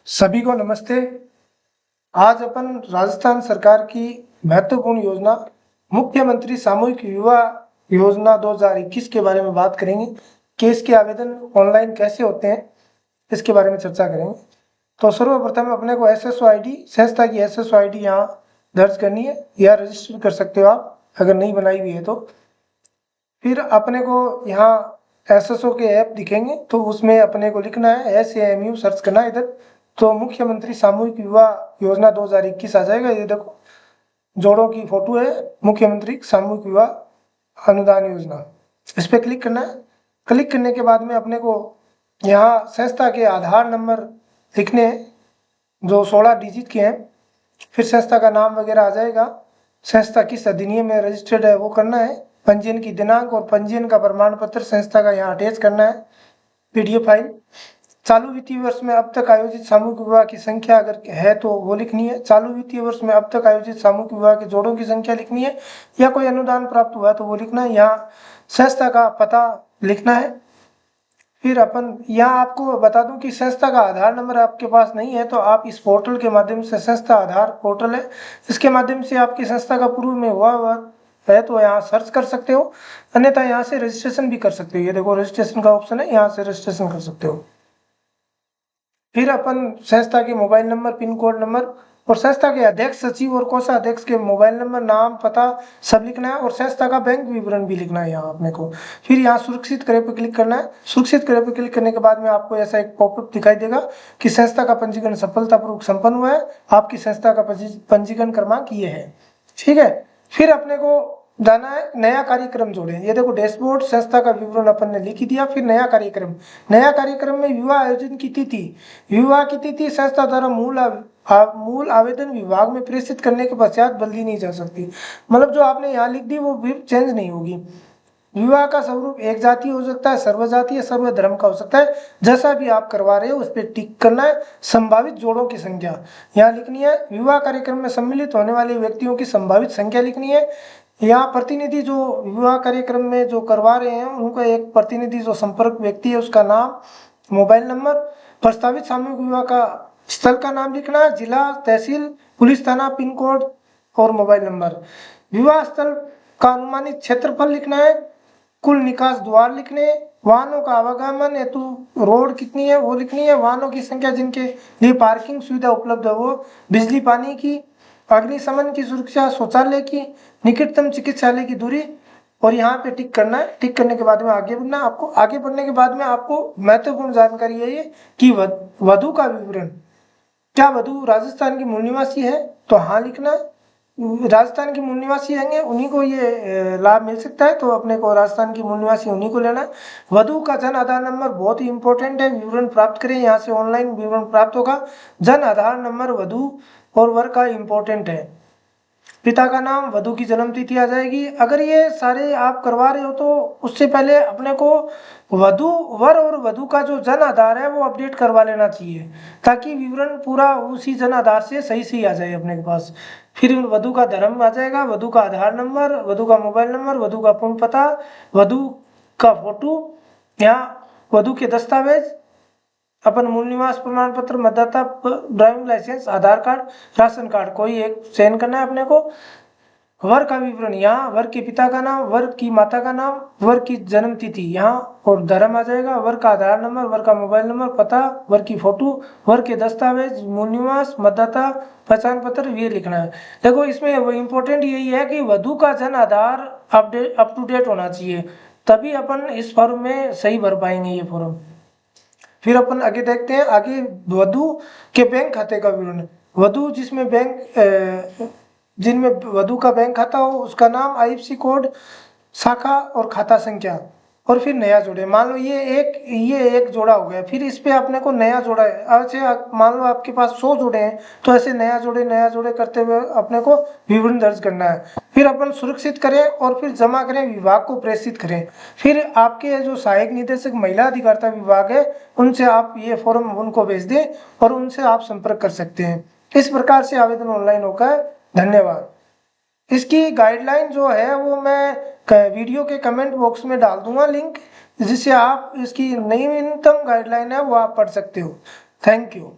सभी को नमस्ते। आज अपन राजस्थान सरकार की महत्वपूर्ण योजना मुख्यमंत्री सामूहिक युवा योजना 2021 के बारे में बात करेंगे कि इसके आवेदन ऑनलाइन कैसे होते हैं, इसके बारे में चर्चा करेंगे। तो सर्वप्रथम अपने को एसएसओ आईडी, संस्था की एसएसओ आईडी यहाँ दर्ज करनी है या रजिस्टर कर सकते हो आप अगर नहीं बनाई हुई है तो। फिर अपने को यहाँ एसएसओ के ऐप दिखेंगे तो उसमें अपने को लिखना है SAMU, सर्च करना है इधर तो मुख्यमंत्री सामूहिक युवा योजना 2021 आ जाएगा। ये देखो जोड़ों की फोटो है, मुख्यमंत्री सामूहिक युवा अनुदान योजना, इस पर क्लिक करना है। क्लिक करने के बाद में अपने को यहाँ संस्था के आधार नंबर लिखने हैं जो 16 डिजिट के हैं। फिर संस्था का नाम वगैरह आ जाएगा, संस्था किस अधिनियम में रजिस्टर्ड है वो करना है, पंजीयन की दिनांक और पंजीयन का प्रमाण पत्र संस्था का यहाँ अटैच करना है, PDF फाइल। चालू वित्तीय वर्ष में अब तक आयोजित सामूहिक विवाह की संख्या अगर है तो वो लिखनी है। चालू वित्तीय वर्ष में अब तक आयोजित सामूहिक विवाह के जोड़ों की संख्या लिखनी है या कोई अनुदान प्राप्त हुआ तो वो लिखना है। यहाँ संस्था का पता लिखना है। फिर अपन यहाँ आपको बता दूं कि संस्था का आधार नंबर आपके पास नहीं है तो आप इस पोर्टल के माध्यम से, संस्था आधार पोर्टल है, इसके माध्यम से आपकी संस्था का पूर्व में हुआ है तो यहाँ सर्च कर सकते हो, अन्यथा यहाँ से रजिस्ट्रेशन भी कर सकते हो। ये देखो रजिस्ट्रेशन का ऑप्शन है, यहाँ से रजिस्ट्रेशन कर सकते हो। फिर अपन संस्था के mobile number, pin code number और संस्था के अध्यक्ष, सचिव और कोषाध्यक्ष के मोबाइल नंबर, नाम, पता सब लिखना है और संस्था का बैंक विवरण भी लिखना है यहाँ अपने को। फिर यहाँ सुरक्षित करे पे क्लिक करना है। सुरक्षित करे पे क्लिक करने के बाद में आपको ऐसा एक पॉपअप दिखाई देगा कि संस्था का पंजीकरण सफलतापूर्वक संपन्न हुआ है, आपकी संस्था का पंजीकरण क्रमांक ये है। ठीक है, फिर अपने को जाना है नया कार्यक्रम जोड़े। ये देखो डैशबोर्ड, संस्था का विवरण अपन ने लिख दिया। फिर नया कार्यक्रम, नया कार्यक्रम में विवाह आयोजन की तिथि, विवाह की तिथि संस्था द्वारा मूल आवेदन विभाग में प्रेषित करने के पश्चात बदली नहीं जा सकती। मतलब जो आपने यहाँ लिख दी वो भी चेंज नहीं होगी। विवाह का स्वरूप एक जाति हो सकता है, सर्वजातीय, सर्वधर्म का हो सकता है, जैसा भी आप करवा रहे हो उस पर टिक करना है। संभावित जोड़ों की संख्या यहाँ लिखनी है। विवाह कार्यक्रम में सम्मिलित होने वाले व्यक्तियों की संभावित संख्या लिखनी है। यहाँ प्रतिनिधि जो विवाह कार्यक्रम में जो करवा रहे हैं उनका एक प्रतिनिधि जो संपर्क व्यक्ति है उसका नाम, मोबाइल नंबर, प्रस्तावित सामूहिक विवाह का स्थल का नाम लिखना है, जिला, तहसील, पुलिस थाना, पिन कोड और मोबाइल नंबर। विवाह स्थल का अनुमानित क्षेत्रफल लिखना है, कुल निकास द्वार लिखने, वाहनों का आवागमन हेतु रोड कितनी है वो लिखनी है, वाहनों की संख्या जिनके लिए पार्किंग सुविधा उपलब्ध है वो, बिजली पानी की, अग्निशमन की सुरक्षा, शौचालय की, निकटतम चिकित्सालय की दूरी और यहाँ पे टिक करना है। टिक करने के बाद में आगे बढ़ना। आपको आगे बढ़ने के बाद में आपको महत्वपूर्ण जानकारी है ये कि वधु का विवरण, क्या वधु राजस्थान की मूल निवासी है तो हाँ लिखना है। राजस्थान की मूल निवासी होंगे उन्हीं को ये लाभ मिल सकता है तो अपने को राजस्थान की मूल निवासी उन्हीं को लेना है। वधु का जन आधार नंबर बहुत ही इंपॉर्टेंट है, विवरण प्राप्त करें यहाँ से, ऑनलाइन विवरण प्राप्त होगा। जन आधार नंबर वधु और वर का इंपॉर्टेंट है। पिता का नाम, वधु की जन्म तिथि आ जाएगी। अगर ये सारे आप करवा रहे हो तो उससे पहले अपने को वधु, वर और वधु का जो जन आधार है वो अपडेट करवा लेना चाहिए ताकि विवरण पूरा उसी जन आधार से सही सही आ जाए अपने के पास। फिर वधु का धर्म आ जाएगा, वधु का आधार नंबर, वधु का मोबाइल नंबर, वधु का पूर्ण पता, वधु का फोटो, यहाँ वधु के दस्तावेज, अपन मूल निवास प्रमाण पत्र, मतदाता ड्राइविंग लाइसेंस, आधार कार्ड, राशन कार्ड, कोई एक चयन करना है अपने को। वर का विवरण, यहाँ वर के पिता का नाम, वर की माता का नाम, वर की जन्म तिथि यहाँ और धर्म आ जाएगा, वर का आधार नंबर, वर का मोबाइल नंबर, पता, वर की फोटो, वर के दस्तावेज, मूल निवास, मतदाता पहचान पत्र, ये लिखना है। देखो इसमें वो इम्पोर्टेंट यही है कि वधु का Jan Aadhaar update up to date होना चाहिए, तभी अपन इस फॉर्म में सही भर पाएंगे ये फॉर्म। फिर अपन आगे देखते हैं, आगे वधु के बैंक खाते का विवरण। वधु जिसमें बैंक जिनमें वधु का बैंक खाता हो उसका नाम, IFSC कोड, शाखा और खाता संख्या और फिर नया जोड़े। मान लो ये एक जोड़ा हो गया, फिर इस पे अपने को नया जोड़ा है। ऐसे मान लो आपके पास 100 जोड़े हैं तो ऐसे नया जोड़े करते हुए अपने को विवरण दर्ज करना है। फिर अपन सुरक्षित करें और फिर जमा करें, विभाग को प्रेषित करें। फिर आपके जो सहायक निदेशक महिला अधिकारिता विभाग है उनसे आप ये फॉर्म उनको भेज दें और उनसे आप संपर्क कर सकते हैं। इस प्रकार से आवेदन ऑनलाइन होगा। धन्यवाद। इसकी गाइडलाइन जो है वो मैं वीडियो के कमेंट बॉक्स में डाल दूंगा लिंक, जिससे आप इसकी नवीनतम गाइडलाइन है वो आप पढ़ सकते हो। Thank you.